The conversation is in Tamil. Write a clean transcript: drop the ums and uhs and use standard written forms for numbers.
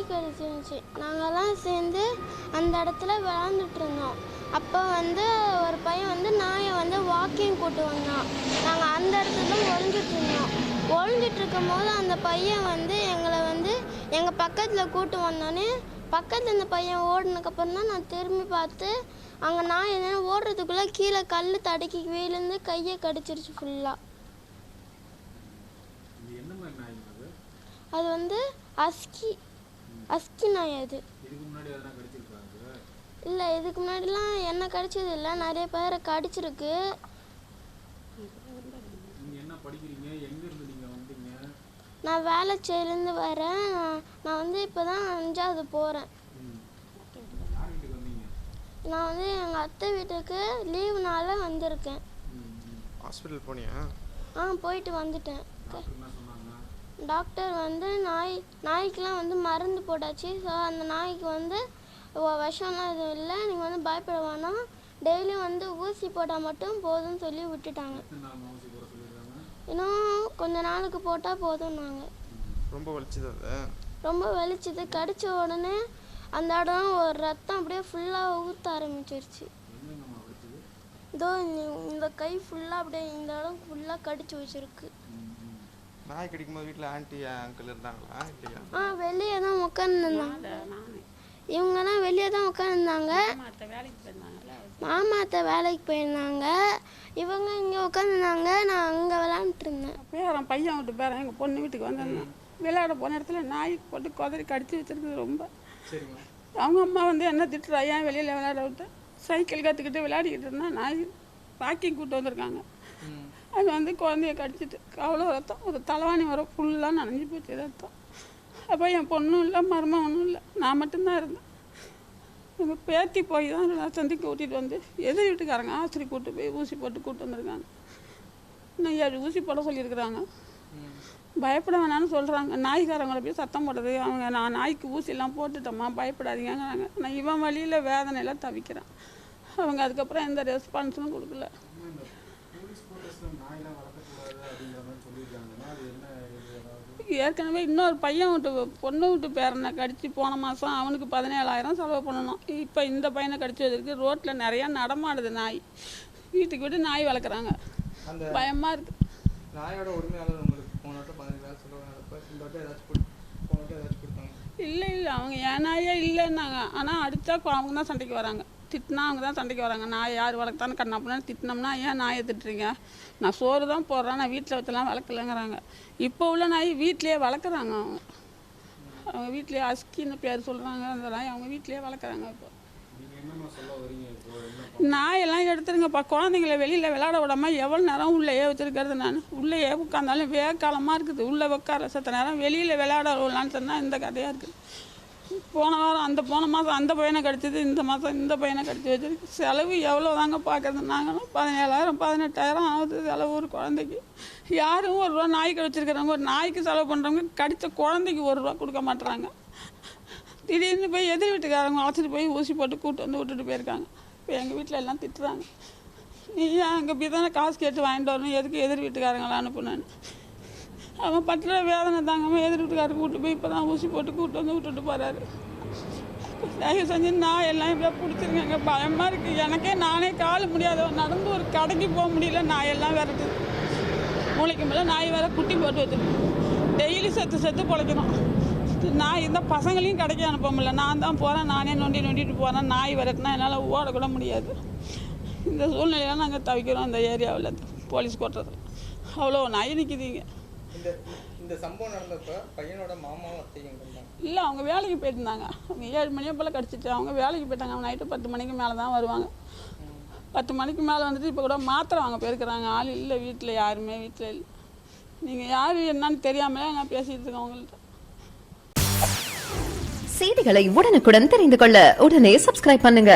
நாய் கடிச்சிருந்துச்சு. நாங்கள்லாம் சேர்ந்து அந்த இடத்துல விளாண்டுட்டு இருந்தோம். அப்போ ஒரு பையன் நாயை வாக்கிங் கூட்டு வந்தான். நாங்கள் அந்த இடத்துல ஒளிஞ்சிட்டு இருந்தோம். ஒளிஞ்சிட்டு இருக்கும்போது அந்த பையன் எங்களை எங்கள் பக்கத்தில் கூட்டு வந்தோன்னே பக்கத்தில் இந்த பையன் ஓடினதுக்கப்புறம் தான் நான் திரும்பி பார்த்து அங்கே நாய் ஓடுறதுக்குள்ளே கீழே கல் தடுக்கி விழுந்து கையை கடிச்சிருச்சு ஃபுல்லாக. அது அஸ்கி நாய். அது இல்லை, இதுக்கு முன்னாடிலாம் என்ன கடிச்சது இல்லை, நிறைய பேரை கடிச்சிருக்கு. நான் வேளச்சேரிலேருந்து வரேன். நான் இப்போ தான் 5வது போகிறேன். நான் எங்கள் அத்தை வீட்டுக்கு லீவுனால வந்திருக்கேன். ஹாஸ்பிட்டல் போனியா? போயிட்டு வந்துட்டேன். டாக்டர் நாய்க்கெலாம் மருந்து போட்டாச்சு. ஸோ அந்த நாய்க்கு விஷம்லாம் எதுவும் இல்லை, நீங்கள் பயப்பட வேணாம், டெய்லியும் ஊசி போட்டால் மட்டும் போதும்னு சொல்லி விட்டுட்டாங்க. இன்னும் கொஞ்ச நாளுக்கு போட்டால் போதும்னாங்க. ரொம்ப வலிச்சது. கடித்த உடனே அந்த இடம் ஒரு ரத்தம் அப்படியே ஃபுல்லாக ஊற்ற ஆரம்பிச்சிருச்சு. இதோ இந்த கை ஃபுல்லாக அப்படியே இந்த இடம் ஃபுல்லாக கடிச்சு வச்சிருக்கு. நாய் கடிக்கும் போது வீட்டில் ஆன்ட்டி அங்கிள் இருந்தாங்களா? வெளியே தான் உட்காந்துருந்தாங்க. இவங்கெல்லாம் வெளியே தான் உட்காந்துருந்தாங்க. மாமா அத்தை வேலைக்கு போயிருந்தாங்க. இவங்க இங்கே உட்காந்துருந்தாங்க. நான் அங்கே விளாண்டுட்டு இருந்தேன். பேரன் பையன் விட்டு பேரன் எங்கள் பொண்ணு வீட்டுக்கு வந்திருந்தேன். விளையாட போன இடத்துல நாய் போட்டு குதறி கடிச்சு வச்சிருக்குது ரொம்ப. அவங்க அம்மா என்ன திட்டுறா, ஏன் வெளியில் விளையாட விட்டு சைக்கிள் கற்றுக்கிட்டு விளையாடிக்கிட்டு இருந்தால் நாய் வாக்கிங் கூப்பிட்டு வந்திருக்காங்க. அது குழந்தைய கடிச்சிட்டு அவ்வளோ ரத்தம், ஒரு தலைவாணி வரும் ஃபுல்லாக நனைஞ்சி போச்சு ரத்தம். அப்போ என் பொண்ணும் இல்லை, மருமகனும் இல்லை, நான் மட்டும்தான் இருந்தேன். எங்கள் பேத்தி போய் தான் நான் சந்திக்க கூட்டிகிட்டு எதிர் வீட்டுக்காரங்க ஆஸ்பத்திரி கூப்பிட்டு போய் ஊசி போட்டு கூப்பிட்டு வந்திருக்காங்க. இன்னும் 7 ஊசி போட சொல்லியிருக்கிறாங்க. பயப்பட வேணான்னு சொல்கிறாங்க. நாய்க்காரங்களை போய் சத்தம் போடுறது, அவங்க நான் நாய்க்கு ஊசிலாம் போட்டுட்டோம்மா பயப்படாதீங்கிறாங்க. நான் இவன் வழியில் வேதனையெல்லாம் தவிக்கிறேன். அவங்க அதுக்கப்புறம் எந்த ரெஸ்பான்ஸும் கொடுக்கல. ஏற்கனவே இன்னொரு பையன் விட்டு பொண்ணு விட்டு பேரனை கடிச்சு போன மாதம் அவனுக்கு 17,000 செலவு பண்ணணும். இப்போ இந்த பையனை கடிச்சு வச்சிருக்கு. ரோட்டில் நிறையா நடமாடுது நாய். வீட்டுக்கு விட்டு நாய் வளர்க்குறாங்க. பயமாக இருக்குது. நாயோட உரிமையாளர் உங்களுக்கு போன வட்டம் 17,000 செலவு இந்த வட்டம் ஏதாச்சும் இல்லை அவங்க என் நாயே இல்லைன்னாங்க. ஆனால் அடித்தா அவங்க தான் சண்டைக்கு வராங்க, திட்டினா அவங்க தான் சண்டைக்கு வராங்க. நாய் யார் வளர்த்தானு கண்ணாப்புன்னு திட்டினோம்னா ஏன் நாயை திட்டுறீங்க, நான் சோறு தான் போடுறேன், நான் வீட்டில் வச்செல்லாம் வளர்க்கலைங்கிறாங்க. இப்போ உள்ள நாய் வீட்லேயே வளர்க்குறாங்க. அவங்க வீட்லேயே அஸ்கின்னு பேர் சொல்கிறாங்க. அந்த நாய் அவங்க வீட்லேயே வளர்க்குறாங்க. இப்போ நாயெல்லாம் எடுத்துருங்கப்பா. குழந்தைங்கள வெளியில் விளையாட விடாமல் எவ்வளோ நேரம் உள்ளேயே வச்சுருக்கிறது. நான் உள்ளேயே உட்காந்தாலும் வேக்காலமாக இருக்குது. உள்ளே உட்கார சத்த நேரம் வெளியில் விளையாட விடலான்னு சொன்னால் இந்த கதையாக இருக்குது. போன மாதம் அந்த பையனை கடிச்சது, இந்த மாதம் இந்த பையனை கடிச்சு வச்சிருக்கு. செலவு எவ்வளோ தாங்க பார்க்குறது. நாங்களும் 17,000 18,000 ஆகுது செலவு ஒரு குழந்தைக்கு. யாரும் ₹1 நாய் கடிச்சிருக்கிறவங்க, ஒரு நாய்க்கு செலவு பண்ணுறவங்க கடித்த குழந்தைக்கு ₹1 கொடுக்க மாட்டுறாங்க. திடீர்னு போய் எதிர் வீட்டுக்காரங்க அழைச்சிட்டு போய் ஊசி போட்டு கூப்பிட்டு விட்டுட்டு போயிருக்காங்க. இப்போ எங்கள் வீட்டில் எல்லாம் திட்டுறாங்க, நீ ஏன் அங்கே போய் தானே காசு கேட்டு வாங்கிட்டு வரணும், எதுக்கு எதிர் வீட்டுக்காரங்களை அனுப்புனேன்னு. அவன் பட்டுற வேதனை தாங்காமல் எதிர் வீட்டுக்காரர் கூப்பிட்டு போய் இப்போ தான் ஊசி போட்டு கூப்பிட்டு விட்டுட்டு போகிறாரு. தயவு செஞ்சு நான் எல்லாம் இப்படியா பிடிச்சிருக்கேங்க. பயமாக இருக்குது எனக்கே. நானே கால் முடியாத நடந்து ஒரு கடைக்கு போக முடியல. நாயெல்லாம் விரட்டுது. மூளைக்கு மேலே நாய் வேற குட்டி போட்டு வச்சுருக்கு. டெய்லி செத்து பிழைக்கணும். நாய் இந்த பசங்களையும் கடைக்கு அனுப்ப முடியல. நான் தான் போகிறேன், நானே நொண்டிட்டு போகிறேன். நாய் விரட்டுனா என்னால் ஓடக்கூட முடியாது. இந்த சூழ்நிலையெல்லாம் நாங்கள் தவிக்கிறோம். இந்த ஏரியாவில் போலீஸ் கோட்டத்தில் அவ்வளோ நாய் நிற்கிதுங்க. இந்த சம்பவம் நடந்தப்ப பையனோட மாமாவும் அத்தையும் இல்லை, அவங்க வேலைக்கு போயிருந்தாங்க. அவங்க 7 மணியை போல் கடிச்சிட்டு அவங்க வேலைக்கு போயிட்டாங்க. அவங்க நைட்டு 10 மணிக்கு மேலே தான் வருவாங்க. 10 மணிக்கு மேலே வந்துட்டு இப்போ கூட மாத்திரை வாங்க போயிருக்கிறாங்க. ஆள் இல்லை வீட்டில், யாருமே வீட்டில் இல்லை. நீங்கள் யார் என்னன்னு தெரியாமலே நான் பேசிகிட்டு இருக்கேன் அவங்கள்ட்ட. செய்திகளை உடனுக்குடன் தெரிந்து கொள்ள உடனே சப்ஸ்கிரைப் பண்ணுங்க.